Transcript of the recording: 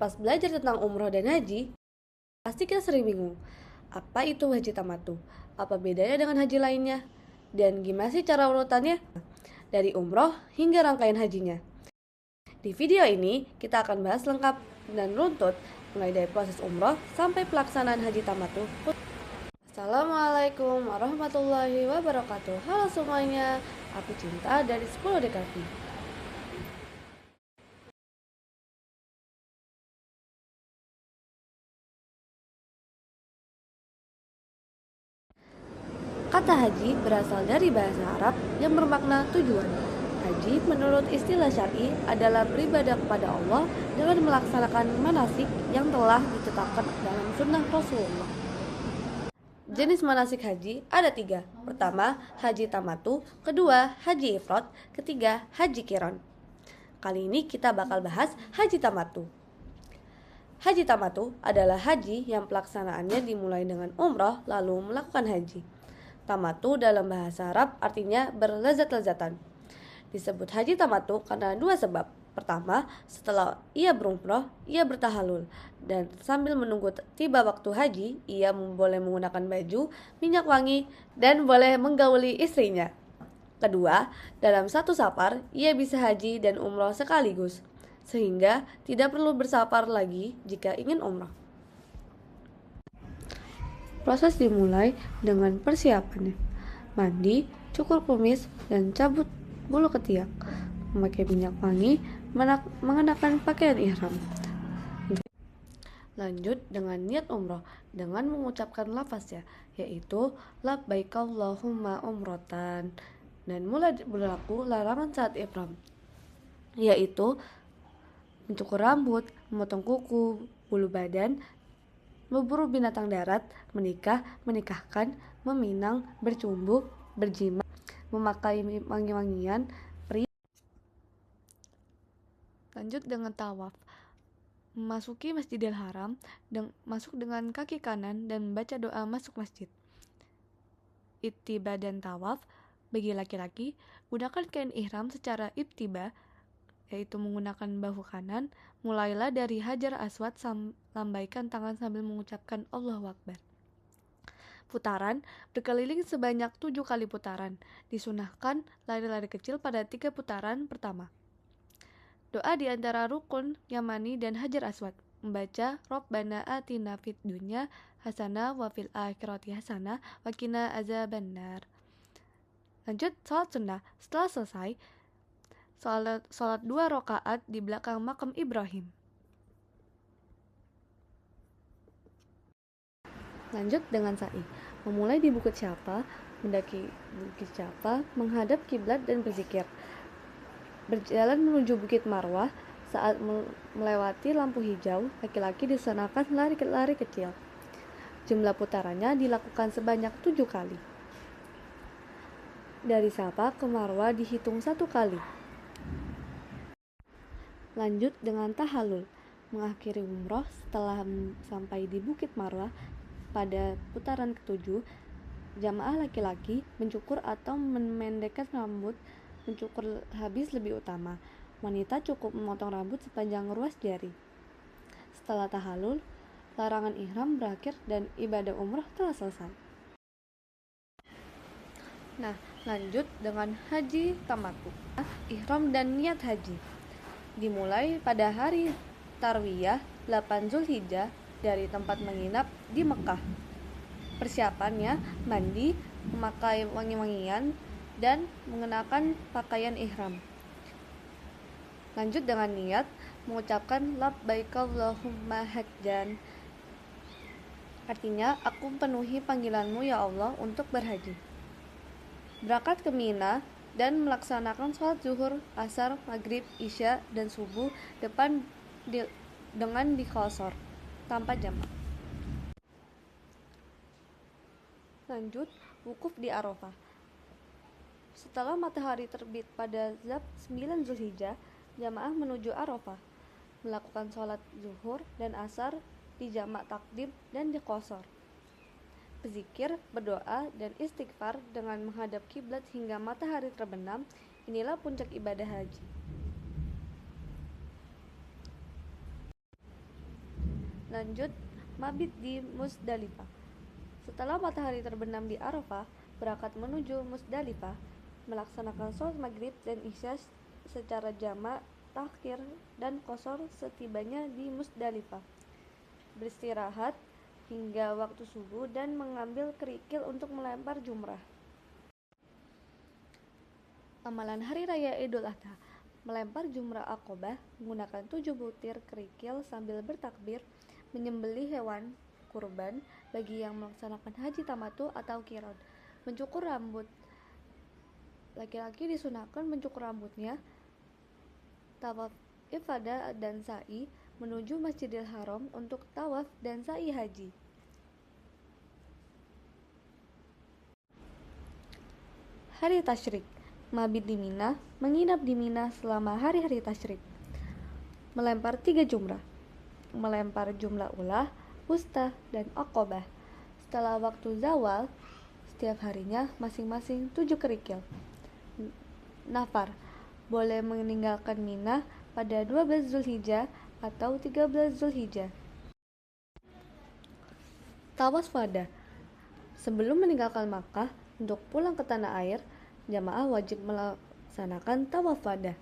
Pas belajar tentang umroh dan haji, pasti kita sering bingung. Apa itu haji tamattu? Apa bedanya dengan haji lainnya? Dan gimana sih cara urutannya? Dari umroh hingga rangkaian hajinya. Di video ini, kita akan bahas lengkap dan runtut mulai dari proses umroh sampai pelaksanaan haji tamattu. Assalamualaikum warahmatullahi wabarakatuh. Halo semuanya, aku Cinta dari 10 DKV. Kata haji berasal dari bahasa Arab yang bermakna tujuan. Haji menurut istilah syar'i adalah beribadah kepada Allah dengan melaksanakan manasik yang telah ditetapkan dalam sunnah Rasulullah. Jenis manasik haji ada 3. Pertama, haji tamattu. Kedua, haji ifrad. Ketiga, haji qiran. Kali ini kita bakal bahas haji tamattu. Haji tamattu adalah haji yang pelaksanaannya dimulai dengan umroh lalu melakukan haji. Tamattu dalam bahasa Arab artinya berlezat-lezatan. Disebut haji tamattu karena 2 sebab. Pertama, setelah ia berumroh, ia bertahalul. Dan sambil menunggu tiba waktu haji, ia boleh menggunakan baju, minyak wangi, dan boleh menggauli istrinya. Kedua, dalam satu safar, ia bisa haji dan umroh sekaligus. Sehingga tidak perlu bersafar lagi jika ingin umroh. Proses dimulai dengan persiapannya. Mandi, cukur kumis, dan cabut bulu ketiak. Memakai minyak wangi, mengenakan pakaian ihram. Lanjut dengan niat umroh dengan mengucapkan lafaznya, yaitu labbaik Allahumma umrotan. Dan mulai berlaku larangan saat ihram, yaitu mencukur rambut, memotong kuku, bulu badan, memburu binatang darat, menikah, menikahkan, meminang, bercumbu, berjima, memakai wangi-wangian pria. Lanjut dengan tawaf. Memasuki Masjidil Haram, masuk dengan kaki kanan dan membaca doa masuk masjid. Ittiba dan tawaf. Bagi laki-laki, gunakan kain ihram secara ittiba, yaitu menggunakan bahu kanan. Mulailah dari Hajar Aswad, lambaikan tangan sambil mengucapkan Allahu Akbar. Putaran, berkeliling sebanyak 7 kali putaran. Disunahkan lari-lari kecil pada 3 putaran pertama. Doa di antara rukun Yamani dan Hajar Aswad. Membaca Rabbana atina fid dunya hasanah wa fil akhirati hasanah wa qina azabannar. Lanjut salat sunnah. Setelah selesai, salat 2 rakaat di belakang makam Ibrahim. Lanjut dengan sa'i. Memulai di Bukit Syafa, mendaki Bukit Syafa, menghadap kiblat dan berzikir. Berjalan menuju Bukit Marwah. Saat melewati lampu hijau, laki-laki disunahkan lari kecil. Jumlah putarannya dilakukan sebanyak 7 kali. Dari Safa ke Marwah dihitung 1 kali. Lanjut dengan tahallul. Mengakhiri umroh setelah sampai di Bukit Marwah pada putaran ke-7, jamaah laki-laki mencukur atau memendekkan rambut. Mencukur habis lebih utama. Wanita cukup memotong rambut sepanjang ruas jari. Setelah tahallul, larangan ihram berakhir dan ibadah umroh telah selesai. Nah, lanjut dengan haji tamattu. Ihram dan niat haji. Dimulai pada hari Tarwiyah 8 Zulhijjah dari tempat menginap di Mekah. Persiapannya mandi, memakai wangi-wangian, dan mengenakan pakaian ihram. Lanjut dengan niat, mengucapkan labbaik Allahumma hajjan. Artinya, aku penuhi panggilanmu ya Allah untuk berhaji. Berangkat ke Mina dan melaksanakan sholat zuhur, asar, maghrib, isya, dan subuh dengan diqashar tanpa jamak. Lanjut, wukuf di Arafah. Setelah matahari terbit pada Zab 9 Zulhijjah, jamaah menuju Arafah, melakukan sholat zuhur dan asar di jamak takdim dan diqashar. Berzikir, berdoa, dan istighfar dengan menghadap kiblat hingga matahari terbenam. Inilah puncak ibadah haji. Lanjut, mabit di Musdalifah. Setelah matahari terbenam di Arafah, berangkat menuju Musdalifah, melaksanakan sholat maghrib dan isya secara jamak, takhir dan qashar setibanya di Musdalifah. Beristirahat hingga waktu subuh dan mengambil kerikil untuk melempar jumrah. Amalan Hari Raya Idul Adha: melempar jumrah Aqobah menggunakan 7 butir kerikil sambil bertakbir, menyembelih hewan kurban bagi yang melaksanakan haji tamattu atau qiran, mencukur rambut. Laki-laki disunahkan mencukur rambutnya, tawaf ifadah dan sa'i menuju Masjidil Haram untuk tawaf dan sa'i haji. Hari Tasyrik: mabit di Mina, menginap di Mina selama hari-hari tasyrik. Melempar 3 jumrah, melempar jumlah ulah, wusta, dan aqobah. Setelah waktu zawal, setiap harinya masing-masing 7 kerikil. Nafar: boleh meninggalkan Mina pada 12 Zulhijjah atau 13 Zulhijjah. Tawas wada: sebelum meninggalkan Makkah untuk pulang ke tanah air, jamaah wajib melaksanakan tawaf wada.